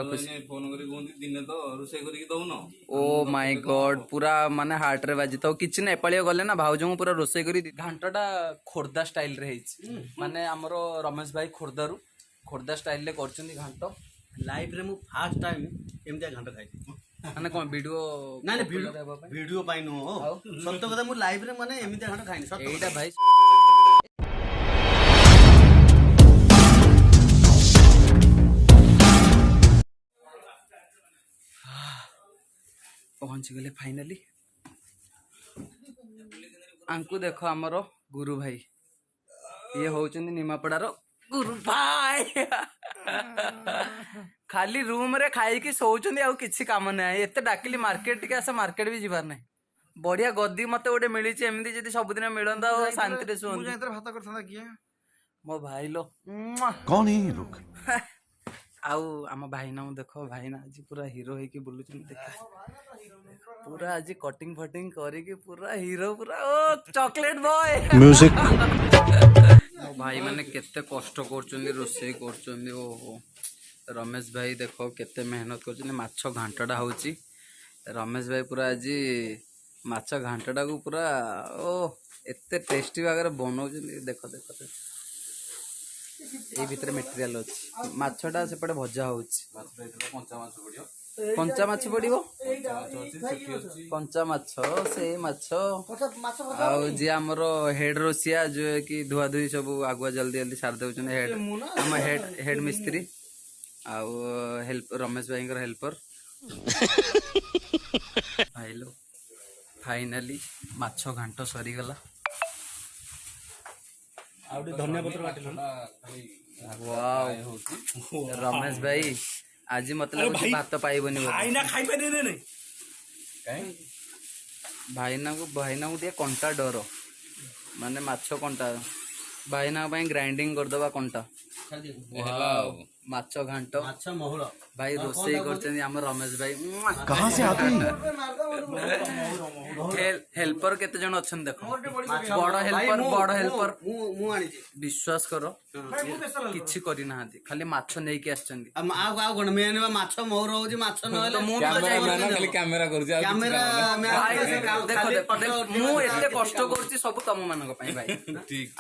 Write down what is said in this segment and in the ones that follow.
पूरा खुश फोन करी कहंती दिने तो रोषे करी दउन ओ माय गॉड पूरा माने हार्ट रे बाजी तो किछि नै एपाळियो गले ना भाउजो पूरा रोषे करी घांटटा खोर्दा स्टाइल रे हेछि माने हमरो रमेश भाई खोर्दा स्टाइल रे करछन्ती घांट लाइफ रे मु फर्स्ट टाइम एमतिया घांट खाइछि माने कोन वीडियो ना वीडियो पाई नो सत्य कथा मु लाइफ रे माने एमतिया घांट खाइनि सत्य एटा भाई पहुंच गले फाइनली आंकु देखो आमर गुरु भाई ये होचंदी निमापड़ार गुरु भाई खाली रूम रे खाई की सोचंदी आउ किछि काम नै एते डाकिली मार्केट के आसे मार्केट भी जिबार नै बढ़िया गद्दी मते ओडे मिली छि एमदी जदी सब दिन मिलंदा ओ शांति रे सोन मुझे इधर भात करथांदा किए मो भाई लो कौन है ये लोग आउ आम भाई ना देखो भाई ना आज पूरा हीरो है कि बोलु देख पूरा आज कटिंग फटिंग करिके पूरा हीरो पूरा ओ चॉकलेट बॉय म्यूजिक मो भाई माने केते कष्ट करचंदी रोसे करचंदी ओ रमेश भाई देखो केते मेहनत करचंदी माछो घांटडा होची रमेश भाई पूरा आज माछ घांटडा को पूरा ओ एते टेस्टी भागरे बनौचंदी देखो देखो ये भीतर मटेरियल अच्छी माछटा सेपटे भजा होची कंचा माछ पड़िबो कंचा माछ से माछ आउ जे हमरो हेड रोसिया जो है कि धुआ धुई सब आगुआ जल्दी जल्दी सार देउछन हेड हम हेड मिस्त्री आउ हेल्प रमेश भाई हेल्पर भाई लो फाइनली माछ घांट सरी गला आउडी धनिया पत्र काटिलो वाओ रमेश भाई आज मतलब भात पाइबनी खाई ना खाई पारे नै भाईना को दिए कंटा डर माने माछ कंटा भाईना ग्राइंडिंग करदबा कंटा माछ घांट माछ महुल भाई रोसई करछन हम रमेश भाई कहाँ से आते हैं हेल्पर केते जण अछन देखो बड़ हेल्पर मु आनी छी विश्वास करो किछि करि नाहंती खाली माछ नै के आछछन्ती आ कोन मेन माछ महुर होजी माछ नहले तो मु खाली कैमरा करूची कैमरा देखो मु एते कष्ट करछि सब तम मानक पई भाई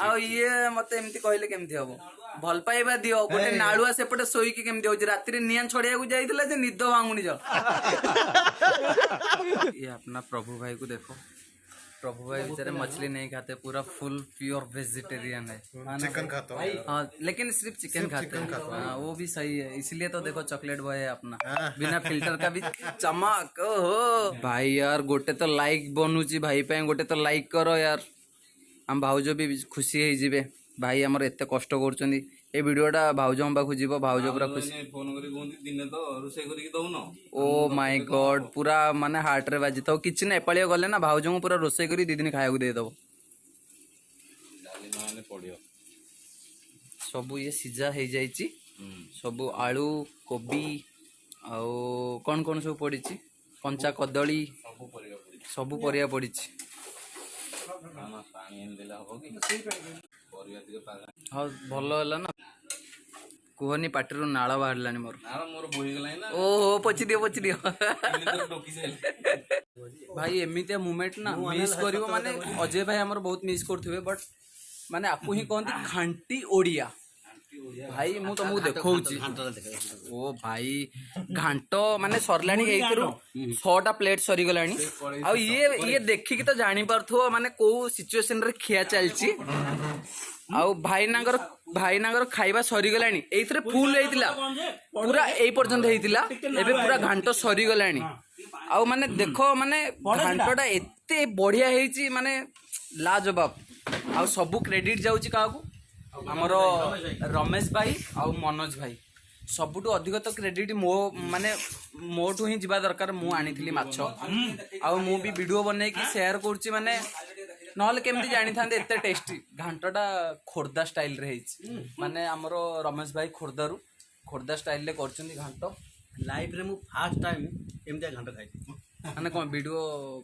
आ ये मते एमती कहले केमती हबो भल पाइबा दियो गोटे नाळुआ सेपटे सोई की केमती होजी रात्रि नियान छड़िया को जाइतला जे निद भांगुनी जा ये अपना प्रभु भाई को देखो प्रभु भाई बेचारे मछली नहीं खाते पूरा फुल प्योर वेजिटेरियन है चिकन खाता हूँ हाँ लेकिन सिर्फ चिकन खाते हैं हाँ वो भी सही है इसलिए तो देखो चॉकलेट बॉय है अपना बिना फिल्टर का भी चमक ओहो भाई यार गोटे तो लाइक बनूची भाई पे गोटे तो लाइक करो यार हम भाउजो भी खुशी है जीवे भाई हमर एते कष्ट करचंदी ए वीडियोटा भाउजो हम पाखु जीवो भाउजो पूरा खुशी फोन करी कहंती दिने तो रोषे करी दउन ओ माय गॉड पूरा माने हार्ट रे बाजी तो किछि नै एपाळियो गले ना भाउजो पूरा रोषे करी दी दिन खाया को दे दबो डाली माने पड़ियो सब ये सिजा हे जाईची सब आलू कोबी आ कौन कौन सब पड़ी कंचा कदली सब परिया पड़ी हाँ भल है ना कुहनी पाटिरू नाल बाहर मोर ओहो पोछि दियो भाई एमितिया मोमेंट ना मिस करिवो माने अजय भाई हमर बहुत मिस करथिबे बट माने आपु ही कहंती खांटी ओडिया भाई मु तुमको देखौची ओ भाई घांट माने सरलाणी एइकरू 6टा प्लेट सरी गलाणी आ ये देखि कि तो जानि परथो माने को सिचुएशन रे खिया चलची आ भाईनागर खाइबा सरी गलाणी एइथरे फुल हेतिला पूरा एई पर्यंत हेतिला एबे पूरा घांट सरी गलाणी आ माने देखो माने घांटटा एते बढ़िया हेची माने लाजवाब आ सब क्रेडिट जाउची काकू हमर रमेश भाई आउ मनोज भाई सबुठू अधिक तो क्रेडिट मो माने मोठू ही जीवा दरकार मु आनी माछ आउ मु भी वीडियो बनै कि शेयर करछि माने नहले केमती जानी थांदे एते टेस्टी घांटटा खोर्दा स्टाइल रे हेछि माने हमर रमेश भाई खोर्दा स्टाइल ले करछन्ती घांट लाइफ रे मु फर्स्ट टाइम एमतिया घांट खाइछि माने कोन वीडियो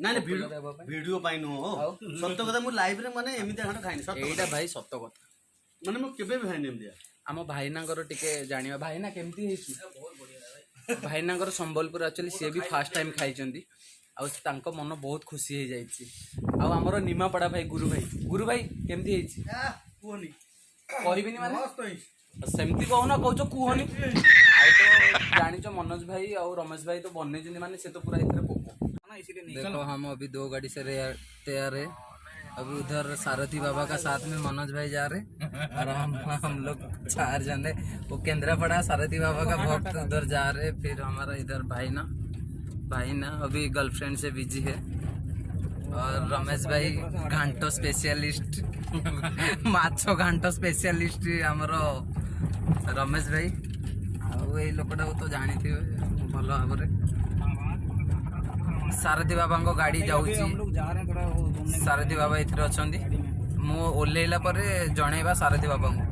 ना वीडियो पाई नो सत्य कथा मु लाइफ रे माने एमतिया घांट खाइनि सत्य एटा भाई सत्य कथा माने मु केबे भी खाइनि एमतिया आम भाईनागर टिके जानिबा भाईना केमती हेछि ଭାଇନାଙ୍କର ସମ୍ବଲପୁର ଆକ୍ଚୁଆଲି ସିଏ ବି ଫାଷ୍ଟ ଟାଇମ୍ ଖାଇଛନ୍ତି ଆଉ ତାଙ୍କ ମନ ବହୁତ ଖୁସି ହେଇଯାଇଛି। ଆଉ ଆମର ନିମାପଡ଼ା ଭାଇ ଗୁରୁ ଭାଇ କେମିତି ହେଇଛି କୁହନି କହିବିନି ମାନେ ମସ୍ତ ହେଇଛି। ସେମିତି କହୁନ କହୁଛ କୁହନି। ଆଉ ତ ଜାଣିଛ मनोज भाई और रमेश भाई तो बने माने से तो पूरा इधर पोको। देखो हम अभी 2 गाड़ी से तैयार है। अभी उधर सारथी बाबा का साथ में मनोज भाई जा रहे और हम लोग 4 जने वो केंद्रापड़ा सारथी बाबा का भक्त उधर जा रहे। फिर हमारा इधर भाई ना अभी गर्लफ्रेंड से बिजी है और रमेश भाई घांटो स्पेशलिस्ट माछो घांटो स्पेशलिस्ट आमर रमेश भाई आउ ये लोकटा तो जानी थे भल भाव सारथी बाबा गाड़ी जाऊँगी सारथी बाबा इधर अच्छा मु ओह्लैला जणेबा सारथी बाबा को।